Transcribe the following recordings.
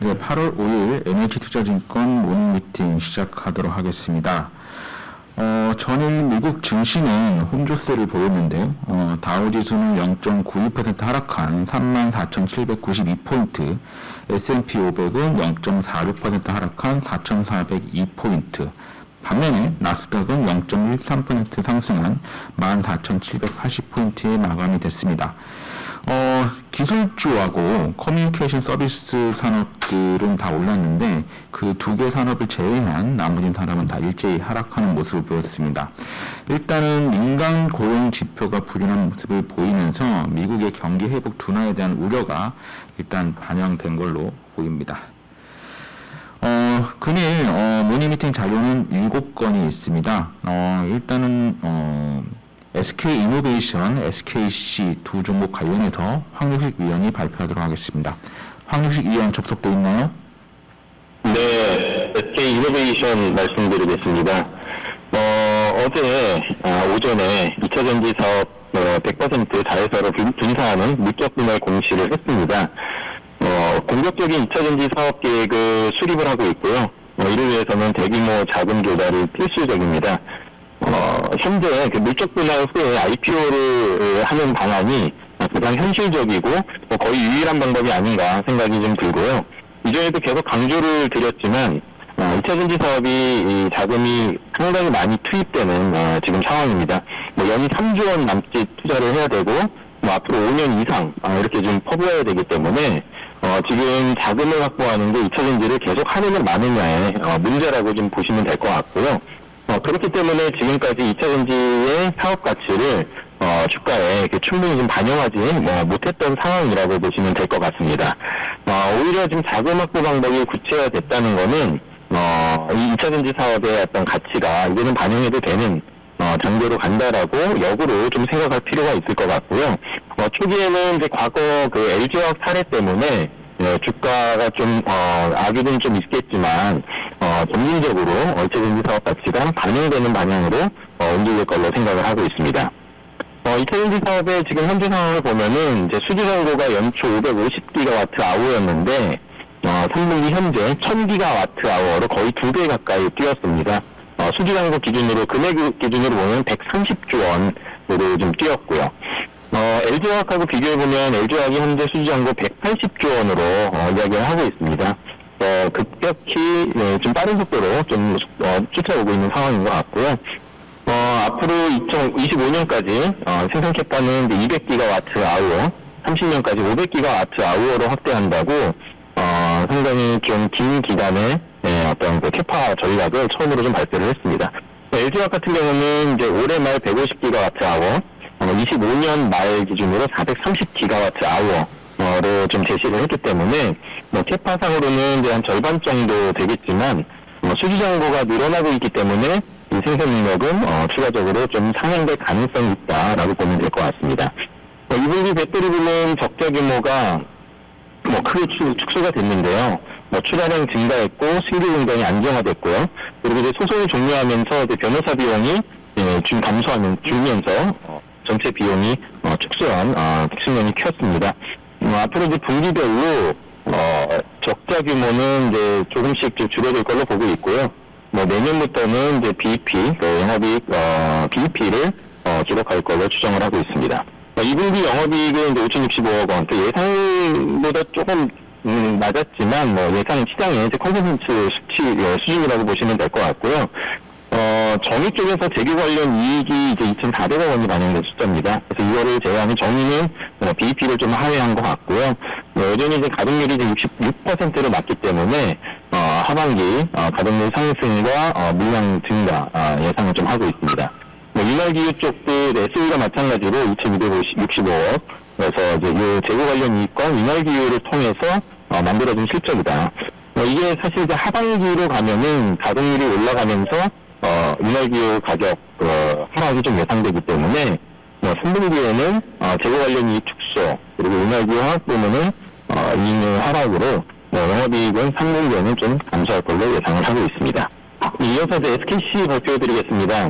네, 8월 5일 NH투자증권 모닝미팅 시작하도록 하겠습니다. 전일 미국 증시는 혼조세를 보였는데요. 다우지수는 0.92% 하락한 34,792포인트, S&P 500은 0.46% 하락한 4,402포인트, 반면에 나스닥은 0.13% 상승한 14,780포인트에 마감이 됐습니다. 기술주하고 커뮤니케이션 서비스 산업들은 다 올랐는데 그 두 개 산업을 제외한 나머지 산업은 다 일제히 하락하는 모습을 보였습니다. 일단은 민간 고용 지표가 불운한 모습을 보이면서 미국의 경기 회복 둔화에 대한 우려가 일단 반영된 걸로 보입니다. 금일 모닝미팅 자료는 7건이 있습니다. 일단은 SK이노베이션, SKC 두 종목 관련해서 황유식 위원이 발표하도록 하겠습니다. 황유식 위원 접속돼 있나요? 네, SK이노베이션 말씀드리겠습니다. 어제 오전에 2차전지 사업 100% 자회사로 분사하는 물적 분할 공시를 했습니다. 공격적인 2차전지 사업 계획을 수립을 하고 있고요. 이를 위해서는 대규모 자금 조달이 필수적입니다. 현재 물적 분할 후에 IPO를 하는 방안이 가장 현실적이고 거의 유일한 방법이 아닌가 생각이 좀 들고요. 이전에도 계속 강조를 드렸지만 2차전지 사업이 이 자금이 상당히 많이 투입되는 지금 상황입니다. 연이 3조 원 남짓 투자를 해야 되고 앞으로 5년 이상 이렇게 좀 퍼부어야 되기 때문에 지금 자금을 확보하는 게 2차전지를 계속 하느냐 마느냐의 문제라고 좀 보시면 될 것 같고요. 그렇기 때문에 지금까지 2차전지의 사업 가치를 주가에 이렇게 충분히 좀 반영하지 못했던 상황이라고 보시면 될 것 같습니다. 오히려 지금 자금 확보 방법이 구체화됐다는 거는 이 2차전지 사업의 어떤 가치가 이제는 반영해도 되는 정도로 간다라고 역으로 좀 생각할 필요가 있을 것 같고요. 초기에는 이제 과거 그 LG화학 사례 때문에 주가가 좀 악유는 좀 있겠지만 점진적으로 2차전지 사업 가치가 반영되는 방향으로 움직일 걸로 생각을 하고 있습니다. 2차전지 사업의 지금 현재 상황을 보면은 이제 수주 잔고가 연초 550GWh였는데 3분기 현재 1000GWh로 거의 2배 가까이 뛰었습니다. 수주 잔고 기준으로 금액 기준으로 보면 130조 원으로 좀 뛰었고요. LG화학하고 비교해보면 LG화학이 현재 수주 잔고 180조 원으로 이야기를 하고 있습니다. 급격히 좀 빠른 속도로 좀 쫓아오고 있는 상황인 것 같고요. 앞으로 2025년까지 생산 캐파는 200GWh, 30년까지 500GWh로 확대한다고 상당히 좀 긴 기간의 어떤 그 캐파 전략을 처음으로 좀 발표를 했습니다. LG화학 같은 경우는 이제 올해 말 150GWh, 25년 말 기준으로 430GWh로 좀 제시를 했기 때문에 캐파상으로는 이제 한 절반 정도 되겠지만 수주 잔고가 늘어나고 있기 때문에 이 생산 능력은 추가적으로 좀 상향될 가능성이 있다라고 보면 될 것 같습니다. 2분기 배터리 부문 적자 규모가 크게 축소가 됐는데요. 출하량 증가했고 신규 공장이 안정화됐고요. 그리고 이제 소송이 종료하면서 이제 변호사 비용이 좀 줄면서 전체 비용이 축소한 측면이 컸습니다. 앞으로 이제 분기별로 적자 규모는 이제 조금씩 좀 줄어들 걸로 보고 있고요. 내년부터는 이제 BEP, 영업이익 BEP를 기록할 걸로 추정을 하고 있습니다. 2분기 영업이익은 이제 5,065억 원, 예상보다 조금 낮았지만 예상 시장의 이제 컨센서스 수준이라고 보시면 될 것 같고요. 정유 쪽에서 재료 관련 이익이 이제 2,400억 원이 반영된 숫자입니다. 그래서 이거를 제외하면 정유는 BEP를 좀 하회한 것 같고요. 여전히 이제 가동률이 이제 66%로 낮기 때문에 하반기 가동률 상승과 물량 증가 예상을 좀 하고 있습니다. 윤활기유 쪽도 SOE가 마찬가지로 2,265억, 그래서 이제 이 재고 관련 이익과 윤활기유를 통해서 만들어진 실적이다. 이게 사실 이제 하반기로 가면은 가동률이 올라가면서 윤활기유 가격 하락이 좀 예상되기 때문에 3분기에는 재고 관련 이익 축소, 그리고 윤활기유 하락 부문은 이익률 하락으로 영업이익은 3분기에는 좀 감소할 걸로 예상을 하고 있습니다. 이어서 이제 SKC 발표해드리겠습니다.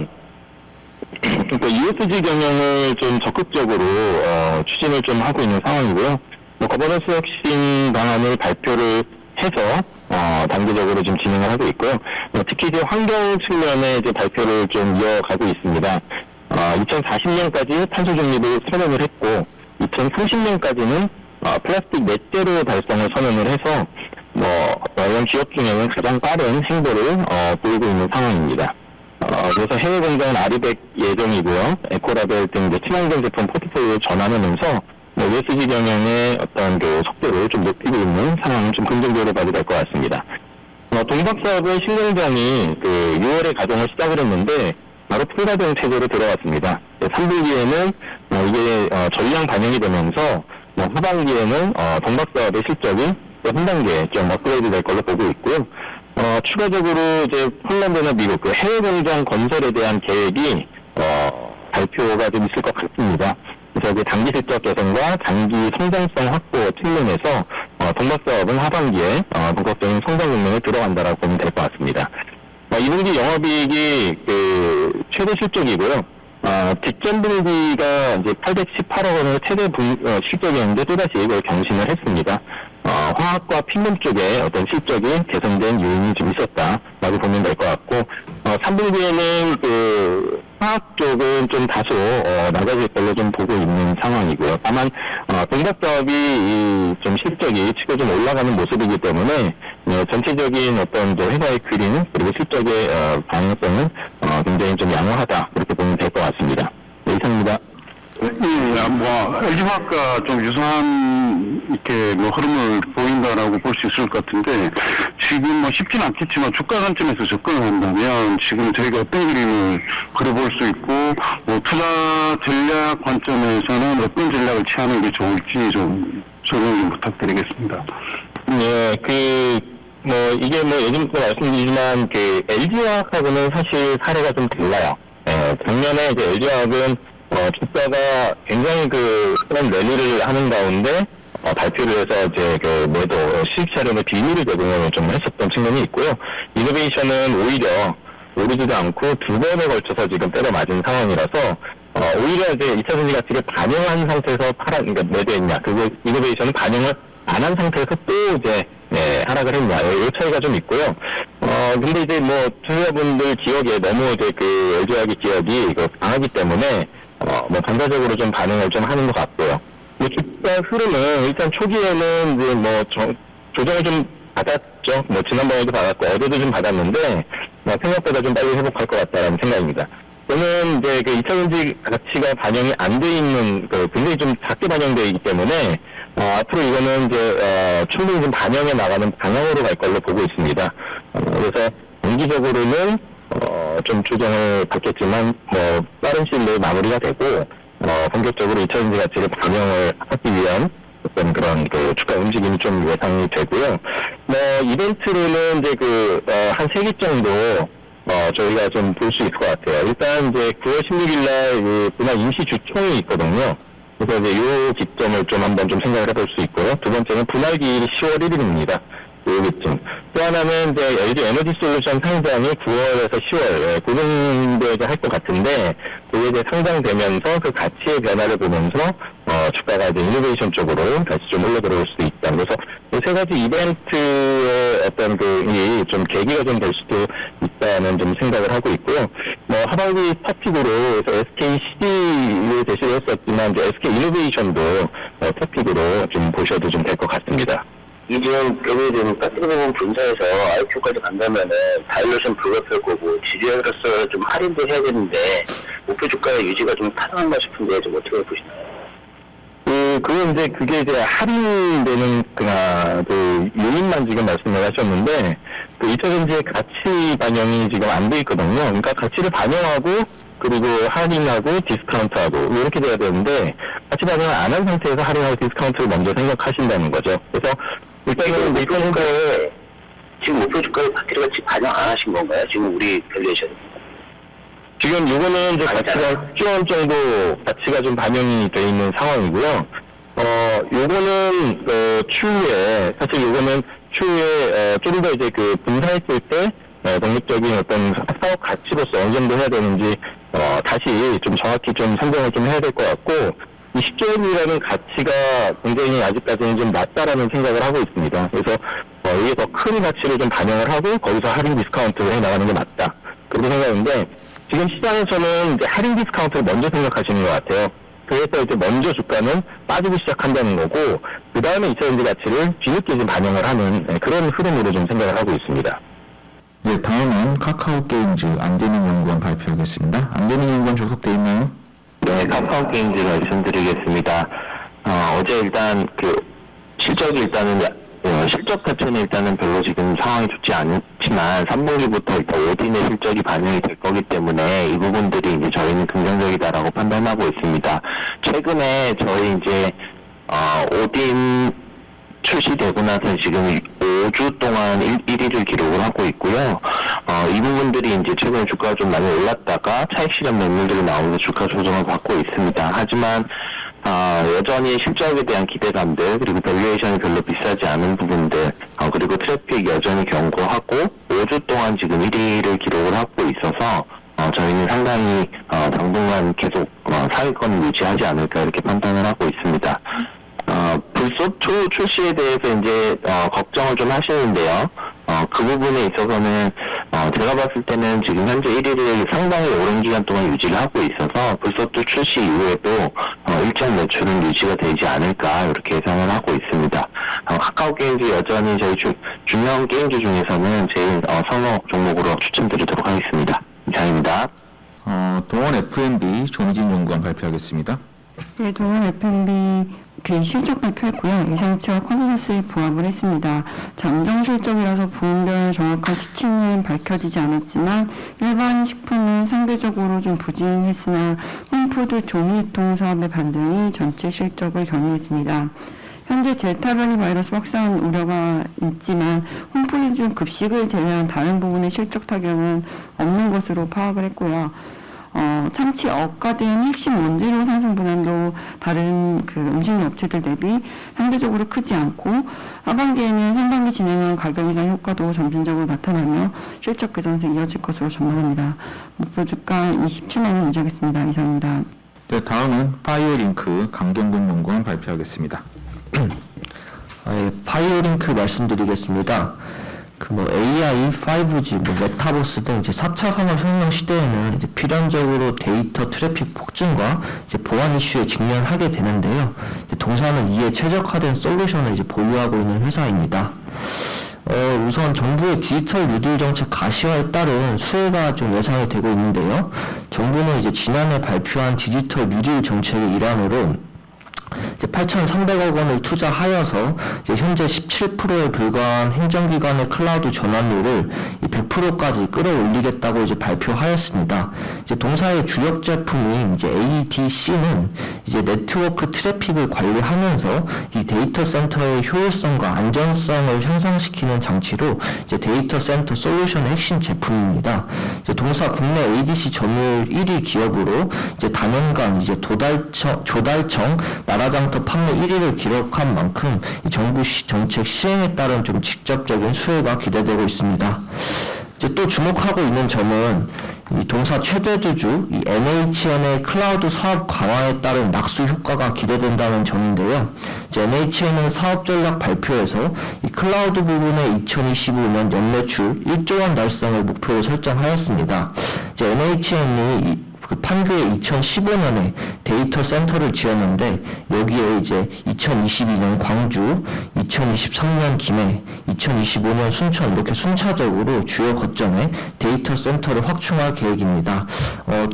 ESG 경영을 좀 적극적으로 추진을 좀 하고 있는 상황이고요. 거버넌스 혁신 방안을 발표를 해서 단계적으로 좀 진행을 하고 있고요. 특히 이제 환경 측면의 이제 발표를 좀 이어가고 있습니다. 2040년까지 탄소 중립을 선언을 했고 2030년까지는 플라스틱 넷제로 달성을 선언을 해서 이런 기업 중에는 가장 빠른 행보를 보이고 있는 상황입니다. 그래서 해외 공장은 아리백 예정이고요. 에코라벨 등 이제 친환경 제품 포트폴리오 전환하면서 ESG 경영의 어떤 그 속도를 좀 높이고 있는 상황은 좀 긍정적으로 봐도 될 것 같습니다. 동박사업은 신공장이 6월에 가동을 시작을 했는데 바로 풀가동 체제로 들어갔습니다. 3분기에는 이게 전량 반영이 되면서 하반기에는 동박사업의 실적이 한 단계 좀 업그레이드 될 걸로 보고 있고요. 추가적으로 이제 폴란드나 미국 그 해외 공장 건설에 대한 계획이 발표가 좀 있을 것 같습니다. 그래서 그 단기 실적 개선과 장기 성장성 확보 측면에서 동박사업은 하반기에 본격적인 성장 국면에 들어간다라고 보면 될 것 같습니다. 2분기 영업이익이 최대 실적이고요. 직전 분기가 이제 818억 원의 최대 실적이었는데 또다시 이걸 경신을 했습니다. 화학과 필름 쪽에 어떤 실적이 개선된 요인이 좀 있었다라고 보면 될 것 같고, 3분기에는 화학 쪽은 좀 다소 낮아질 걸로 좀 보고 있는 상황이고요. 다만 동박사업이 좀 실적이 치고 좀 올라가는 모습이기 때문에 전체적인 어떤 회사의 그림 그리고 실적의 방향성은 굉장히 좀 양호하다 그렇게 보면 될 것 같습니다. 네, 이상입니다. LG화학과 좀 유사한 이렇게 흐름을 보인다라고 볼 수 있을 것 같은데, 지금 쉽진 않겠지만 주가 관점에서 접근을 한다면 지금 저희가 어떤 그림을 그려볼 수 있고, 투자 전략 관점에서는 어떤 전략을 취하는 게 좋을지 좀 설명 좀 부탁드리겠습니다. 네, 이게 예전부터 말씀드리지만 LG화학하고는 사실 사례가 좀 달라요. 작년에 이제 LG화학은 주가가 굉장히 큰 랠리를 하는 가운데 발표를 해서 이제 매도 수익 차림의 비밀을 제공을 좀 했었던 측면이 있고요. 이노베이션은 오히려 오르지도 않고 두 번에 걸쳐서 지금 때려 맞은 상황이라서 오히려 이제 2차 전지 가치를 반영한 상태에서 그러니까 매도했냐, 그리고 이노베이션은 반영을 안 한 상태에서 또 이제 하락을 했냐, 이 차이가 좀 있고요. 근데 이제 투자자분들 기억에 너무 이제 LG화학의 기억이 강하기 때문에 반사적으로 좀 반응을 좀 하는 것 같고요. 주가 흐름은 일단 초기에는 이제 조정을 좀 받았죠. 지난번에도 받았고 어제도 좀 받았는데 생각보다 좀 빨리 회복할 것 같다라는 생각입니다. 저는 이제 2차 전지 가치가 반영이 안 돼 있는 굉장히 좀 작게 반영되어 있기 때문에 앞으로 이거는 이제 충분히 좀 반영해 나가는 방향으로 갈 걸로 보고 있습니다. 그래서 단기적으로는 좀 조정을 받겠지만 빠른 시일 내에 마무리가 되고 본격적으로 2차 전지 가치를 반영을 하기 위한 어떤 그런 주가 움직임이 좀 예상이 되고요. 이벤트로는 이제 한 3개 정도 저희가 좀 볼 수 있을 것 같아요. 일단 이제 9월 16일 날 분할 임시 주총이 있거든요. 그래서 이제 요 기점을 좀 한번 좀 생각을 해볼 수 있고요. 두 번째는 분할 기일이 10월 1일입니다. 요기쯤. 또 하나는 이제 LG 에너지 솔루션 상장이 9월에서 10월, 그 정도에 할 것 같은데, 그게 이제 상장되면서 그 가치의 변화를 보면서, 주가가 이제 이노베이션 쪽으로 다시 좀 올려 들어올 수도 있다. 그래서 이 세 가지 이벤트의 어떤 좀 계기가 좀 될 수도 있다는 좀 생각을 하고 있고요. 하반기 토픽으로 SKC를 제시를 했었지만, 이제 SK 이노베이션도 토픽으로 좀 보셔도 좀 될 것 같습니다. 이중 결국에 되면 가스부분 분사해서 IQ까지 간다면은 다일루션 불가피할 거고 지주회사로서 좀 할인도 해야 되는데 목표 주가의 유지가 좀 타당한가 싶은데 좀 어떻게 보시나요? 그게 이제 할인되는 요인만 지금 말씀을 하셨는데 2차 전지의 가치 반영이 지금 안 돼 있거든요. 그러니까 가치를 반영하고 그리고 할인하고 디스카운트하고 이렇게 돼야 되는데 가치 반영을 안 한 상태에서 할인하고 디스카운트를 먼저 생각하신다는 거죠. 그래서 일단은 목표 주가에 지금 목표 주가에 가치를 같이 반영 안 하신 건가요? 지금 우리 밸류에이션 지금 요거는 이제 가치가 10원 정도 가치가 좀 반영이 돼 있는 상황이고요. 요거는 추후에 사실 요거는 추후에 좀 더 이제 분사했을 때 독립적인 어떤 사업 가치로서 어느 정도 해야 되는지 다시 좀 정확히 좀 선정을 좀 해야 될 것 같고, 이 10조 원이라는 가치가 굉장히 아직까지는 좀 낮다라는 생각을 하고 있습니다. 그래서 이게 더 큰 가치를 좀 반영을 하고 거기서 할인 디스카운트를 해 나가는 게 맞다. 그렇게 생각하는데 지금 시장에서는 이제 할인 디스카운트를 먼저 생각하시는 것 같아요. 그래서 이제 먼저 주가는 빠지기 시작한다는 거고 그 다음에 2차전지 가치를 뒤늦게 좀 반영을 하는 그런 흐름으로 좀 생각을 하고 있습니다. 네, 다음은 카카오게임즈 안대민 연구원 발표하겠습니다. 안대민 연구원 접속되어 있나요? 네, 카카오게임즈 말씀드리겠습니다. 어제 일단 실적이 일단은 실적 자체는 일단은 별로 지금 상황이 좋지 않지만 3분기부터 일단 오딘의 실적이 반영이 될 거기 때문에 이 부분들이 이제 저희는 긍정적이다라고 판단하고 있습니다. 최근에 저희 이제 오딘 출시되고 나서 지금 5주 동안 1위를 기록을 하고 있고요. 이 부분들이 이제 최근에 주가가 좀 많이 올랐다가 차익 실현 매물들이 나오면서 주가 조정을 받고 있습니다. 하지만 여전히 실적에 대한 기대감들, 그리고 밸류에이션이 별로 비싸지 않은 부분들, 그리고 트래픽 여전히 견고하고 5주 동안 지금 1위를 기록을 하고 있어서 저희는 상당히 당분간 계속 상위권을 유지하지 않을까 이렇게 판단을 하고 있습니다. 불법 출시에 대해서 이제 걱정을 좀 하시는데요. 그 부분에 있어서는 제가 봤을 때는 지금 현재 1위를 상당히 오랜 기간 동안 유지를 하고 있어서 불소투 출시 이후에도 일정 매출은 유지가 되지 않을까 이렇게 예상을 하고 있습니다. 카카오 게임즈 여전히 저희 중요한 게임즈 중에서는 제일 선호 종목으로 추천드리도록 하겠습니다. 이상입니다. 동원 F&B 조미진 연구원 발표하겠습니다. 네, 동원 F&B 실적 발표했고요. 예상치와 컨센서스에 부합을 했습니다. 잠정 실적이라서 부분별 정확한 수치는 밝혀지지 않았지만 일반 식품은 상대적으로 좀 부진했으나 홈푸드 조미유통 사업의 반등이 전체 실적을 견인했습니다. 현재 델타 변이 바이러스 확산 우려가 있지만 홈푸드 중 급식을 제외한 다른 부분의 실적 타격은 없는 것으로 파악을 했고요. 참치 억가 등 핵심 원재료 상승 분할도 다른 음식료 업체들 대비 상대적으로 크지 않고 하반기에는 상반기 진행한 가격 이상 효과도 점진적으로 나타나며 실적 개선세 이어질 것으로 전망합니다. 목표 주가 27만 원 유지하겠습니다. 이상입니다. 네, 다음은 파이어링크 강경근 연구원 발표하겠습니다. 파이어링크 말씀드리겠습니다. AI, 5G, 메타버스 등 이제 4차 산업혁명 시대에는 이제 필연적으로 데이터 트래픽 폭증과 이제 보안 이슈에 직면하게 되는데요. 동사는 이에 최적화된 솔루션을 이제 보유하고 있는 회사입니다. 우선 정부의 디지털 뉴딜 정책 가시화에 따른 수혜가 좀 예상이 되고 있는데요. 정부는 이제 지난해 발표한 디지털 뉴딜 정책의 일환으로 이제 8,300억 원을 투자하여서 이제 현재 17%에 불과한 행정기관의 클라우드 전환율을 100%까지 끌어올리겠다고 이제 발표하였습니다. 이제 동사의 주력 제품인 이제 ADC는 이제 네트워크 트래픽을 관리하면서 이 데이터 센터의 효율성과 안전성을 향상시키는 장치로 이제 데이터 센터 솔루션의 핵심 제품입니다. 이제 동사 국내 ADC 점유율 1위 기업으로 이제 단연간 이제 조달청 나라장터 판매 1위를 기록한 만큼 이 정부 정책 시행에 따른 좀 직접적인 수혜가 기대되고 있습니다. 이제 또 주목하고 있는 점은 이 동사 최대 주주 이 NHN의 클라우드 사업 강화에 따른 낙수 효과가 기대된다는 점인데요. 이제 NHN은 사업 전략 발표에서 이 클라우드 부분의 2025년 연매출 1조 원 달성을 목표로 설정하였습니다. 이제 NHN이 판교에 2015년에 데이터 센터를 지었는데 여기에 이제 2022년 광주, 2023년 김해, 2025년 순천 이렇게 순차적으로 주요 거점에 데이터 센터를 확충할 계획입니다.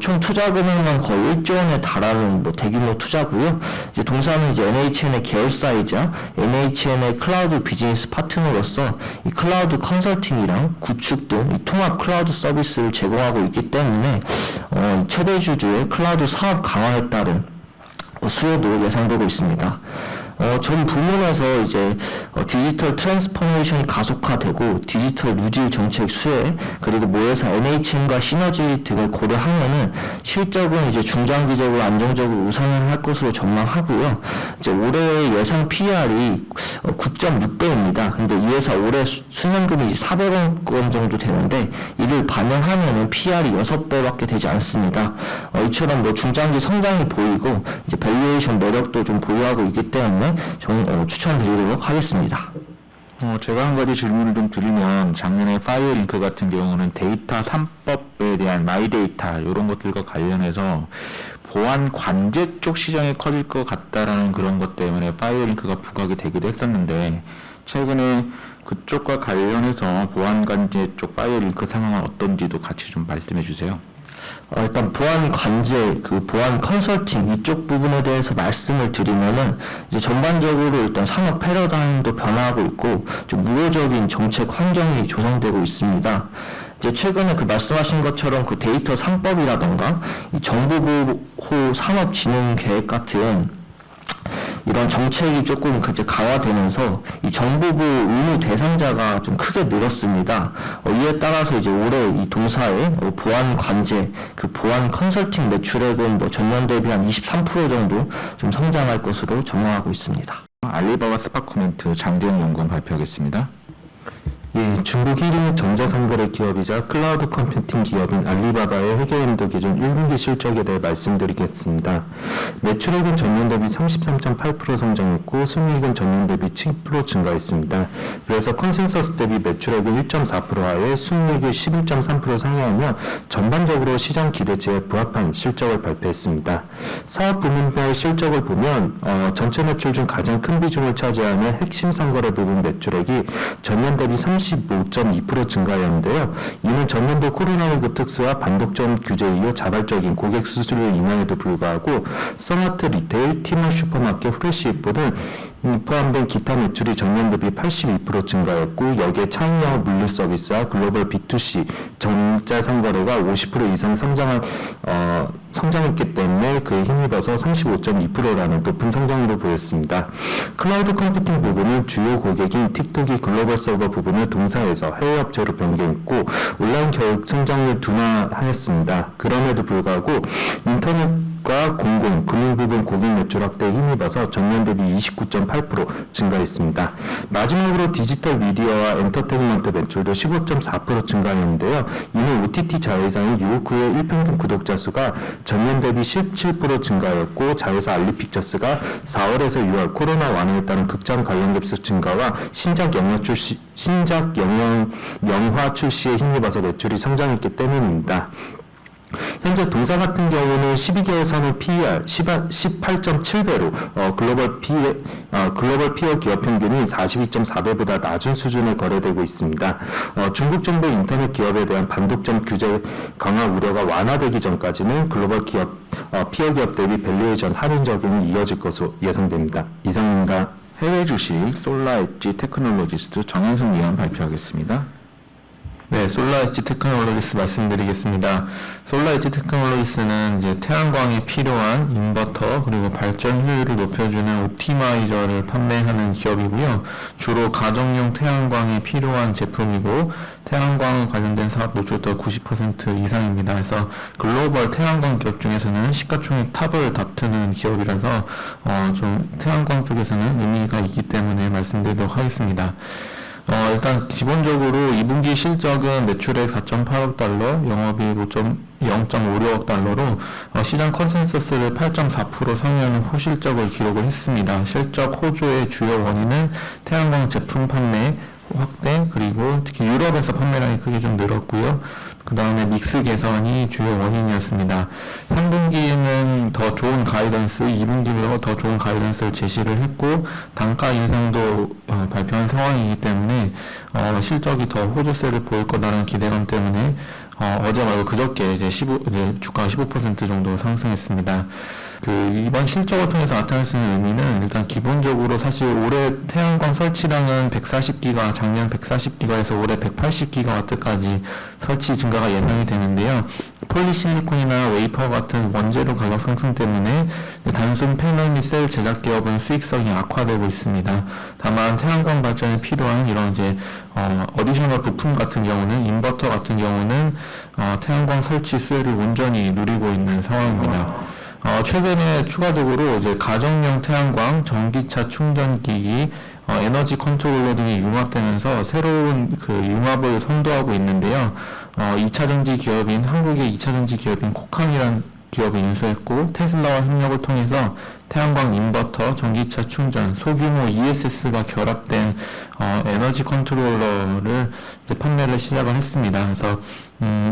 총 투자 금액만 거의 1조 원에 달하는 대규모 투자고요. 이제 동사는 이제 NHN의 계열사이자 NHN의 클라우드 비즈니스 파트너로서 이 클라우드 컨설팅이랑 구축 등 이 통합 클라우드 서비스를 제공하고 있기 때문에 최대 주주의 클라우드 사업 강화에 따른 수혜도 예상되고 있습니다. 전 부문에서 이제 디지털 트랜스포메이션이 가속화되고 디지털 뉴딜 정책 수혜 그리고 모회사 NHN과 시너지 등을 고려하면은 실적은 이제 중장기적으로 안정적으로 우상향을 할 것으로 전망하고요. 이제 올해의 예상 PER이 9.6배입니다. 근데 이 회사 올해 순연금이 400억 원 정도 되는데 이를 반영하면은 PER이 6배밖에 되지 않습니다. 이처럼 중장기 성장이 보이고 이제 밸류에이션 매력도 좀 보유하고 있기 때문에 추천드리도록 하겠습니다. 제가 한 가지 질문을 좀 드리면 작년에 파이어링크 같은 경우는 데이터 3법에 대한 마이데이터 이런 것들과 관련해서 보안 관제 쪽 시장이 커질 것 같다라는 그런 것 때문에 파이어링크가 부각이 되기도 했었는데 최근에 그쪽과 관련해서 보안 관제 쪽 파이어링크 상황은 어떤지도 같이 좀 말씀해 주세요. 일단 보안 관제, 그 보안 컨설팅 이쪽 부분에 대해서 말씀을 드리면은 이제 전반적으로 일단 산업 패러다임도 변화하고 있고 좀 우호적인 정책 환경이 조성되고 있습니다. 이제 최근에 그 말씀하신 것처럼 그 데이터 3법이라던가 이 정보보호 산업진흥계획 같은 이런 정책이 조금 이제 강화되면서 이 정보보호 의무 대상자가 좀 크게 늘었습니다. 이에 따라서 이제 올해 이 동사의 보안 관제, 그 보안 컨설팅 매출액은 뭐 전년 대비 한 23% 정도 좀 성장할 것으로 전망하고 있습니다. 알리바바 스파코멘트 장재영 연구원 발표하겠습니다. 예, 중국 1위 전자상거래 기업이자 클라우드 컴퓨팅 기업인 알리바바의 회계연도 기준 1분기 실적에 대해 말씀드리겠습니다. 매출액은 전년 대비 33.8% 성장했고 순이익은 전년 대비 7% 증가했습니다. 그래서 컨센서스 대비 매출액은 1.4% 하에 순이익이 11.3% 상회하며 전반적으로 시장 기대치에 부합한 실적을 발표했습니다. 사업 부문별 실적을 보면 전체 매출 중 가장 큰 비중을 차지하는 핵심 상거래 부분 매출액이 전년 대비 35.2% 증가하였는데요. 이는 전년도 코로나19 특수와 반독점 규제 이후 자발적인 고객 수수료 인하에도 불구하고 스마트 리테일, 티몰 슈퍼마켓, 프레시입 등 포함된 기타 매출이 전년 대비 82% 증가했고 여기에 차익영업 물류 서비스와 글로벌 B2C 전자상거래가 50% 이상 성장했기 때문에 그에 힘입어서 35.2%라는 높은 성장으로 보였습니다. 클라우드 컴퓨팅 부분은 주요 고객인 틱톡이 글로벌 서버 부분을 동사에서 해외 업체로 변경했고 온라인 교육 성장률 둔화하였습니다. 그럼에도 불구하고 인터넷과 공공, 금융 부분 고객 매출 확대에 힘입어서 전년 대비 29.8% 증가했습니다. 마지막으로 디지털 미디어와 엔터테인먼트 매출도 15.4% 증가했는데요. 이는 OTT 자회사인 요후의 일평균 구독자 수가 전년 대비 17% 증가했고 자회사 알리픽처스가 4월에서 6월 코로나 완화에 따른 극장 관람 객수 증가와 신작 영화 출시에 힘입어서 매출이 성장했기 때문입니다. 현재 동사 같은 경우는 12개월 선후 PER 18.7배로 글로벌 피어 기업 평균이 42.4배보다 낮은 수준을 거래되고 있습니다. 중국 정부 인터넷 기업에 대한 반독점 규제 강화 우려가 완화되기 전까지는 글로벌 기업 피어 기업 대비 밸류에이션 할인 적용이 이어질 것으로 예상됩니다. 이상입니다. 해외 주식 솔라엣지 테크놀로지스트 정현승 위원 발표하겠습니다. 네, 솔라엣지 테크놀로지스 말씀드리겠습니다. 솔라엣지 테크놀로지스는 이제 태양광에 필요한 인버터 그리고 발전 효율을 높여주는 옵티마이저를 판매하는 기업이고요. 주로 가정용 태양광에 필요한 제품이고 태양광 관련된 사업 노출도 90% 이상입니다. 그래서 글로벌 태양광 기업 중에서는 시가총액 탑을 다투는 기업이라서 좀 태양광 쪽에서는 의미가 있기 때문에 말씀드리도록 하겠습니다. 일단 기본적으로 2분기 실적은 매출액 4.8억 달러, 영업이익 0.56억 달러로 시장 컨센서스를 8.4% 상회하는 호실적을 기록을 했습니다. 실적 호조의 주요 원인은 태양광 제품 판매 확대 그리고 특히 유럽에서 판매량이 크게 좀 늘었고요. 그 다음에 믹스 개선이 주요 원인이었습니다. 3분기에는 더 좋은 가이던스, 2분기로 더 좋은 가이던스를 제시를 했고 단가 인상도 발표한 상황이기 때문에 실적이 더 호조세를 보일 거다라는 기대감 때문에 어제 말고 그저께 이제 주가가 15% 정도 상승했습니다. 이번 실적을 통해서 나타날 수 있는 의미는 일단 기본적으로 사실 올해 태양광 설치량은 140기가, 작년 140기가에서 올해 180기가와트까지 설치 증가가 예상이 되는데요. 폴리실리콘이나 웨이퍼 같은 원재료 가격 상승 때문에 단순 패널 및 셀 제작 기업은 수익성이 악화되고 있습니다. 다만 태양광 발전에 필요한 이런 이제 어디셔널 부품 같은 경우는 인버터 같은 경우는 태양광 설치 수혜를 온전히 누리고 있는 상황입니다. 최근에 추가적으로 이제 가정용 태양광, 전기차 충전기기, 에너지 컨트롤러 등이 융합되면서 새로운 그 융합을 선도하고 있는데요. 2차전지 기업인 한국의 2차전지 기업인 코칸이라는 기업을 인수했고 테슬라와 협력을 통해서 태양광 인버터, 전기차 충전, 소규모 ESS가 결합된 에너지 컨트롤러를 이제 판매를 시작을 했습니다. 그래서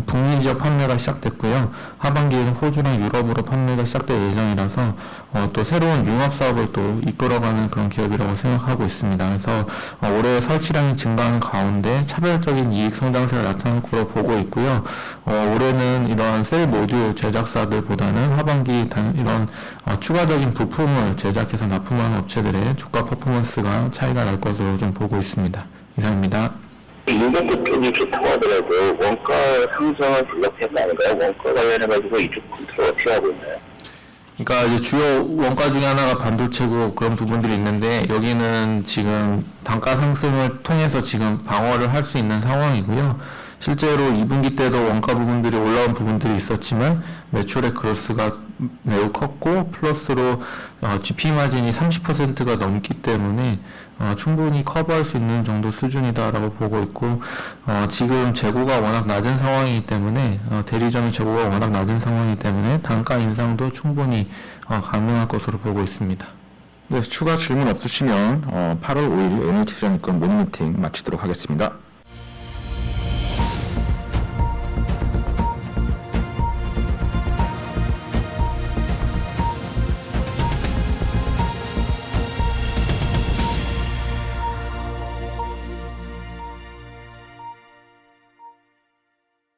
북미 지역 판매가 시작됐고요. 하반기에는 호주랑 유럽으로 판매가 시작될 예정이라서 또 새로운 융합 사업을 또 이끌어가는 그런 기업이라고 생각하고 있습니다. 그래서 올해 설치량이 증가하는 가운데 차별적인 이익 성장세가 나타날 거로 보고 있고요. 올해는 이러한 셀 모듈 제작사들보다는 하반기 이런 추가적인 부품을 제작해서 납품하는 업체들의 주가 퍼포먼스가 차이가 날 것으로 좀 보고 있습니다. 이상입니다. 인버터 쪽이 좋다고 하더라도 원가 상승을 불러피한 거 아닌가요? 원가 관련해가지고 이쪽 컨트롤 어떻게 하고 있나요? 그러니까 이제 주요 원가 중에 하나가 반도체고 그런 부분들이 있는데 여기는 지금 단가 상승을 통해서 지금 방어를 할 수 있는 상황이고요. 실제로 2분기 때도 원가 부분들이 올라온 부분들이 있었지만 매출의 그로스가 매우 컸고 플러스로 GP 마진이 30%가 넘기 때문에 충분히 커버할 수 있는 정도 수준이다라고 보고 있고 지금 재고가 워낙 낮은 상황이기 때문에 대리점의 재고가 워낙 낮은 상황이기 때문에 단가 인상도 충분히 가능할 것으로 보고 있습니다. 네, 추가 질문 없으시면 8월 5일 NH투자증권 모닝미팅 마치도록 하겠습니다.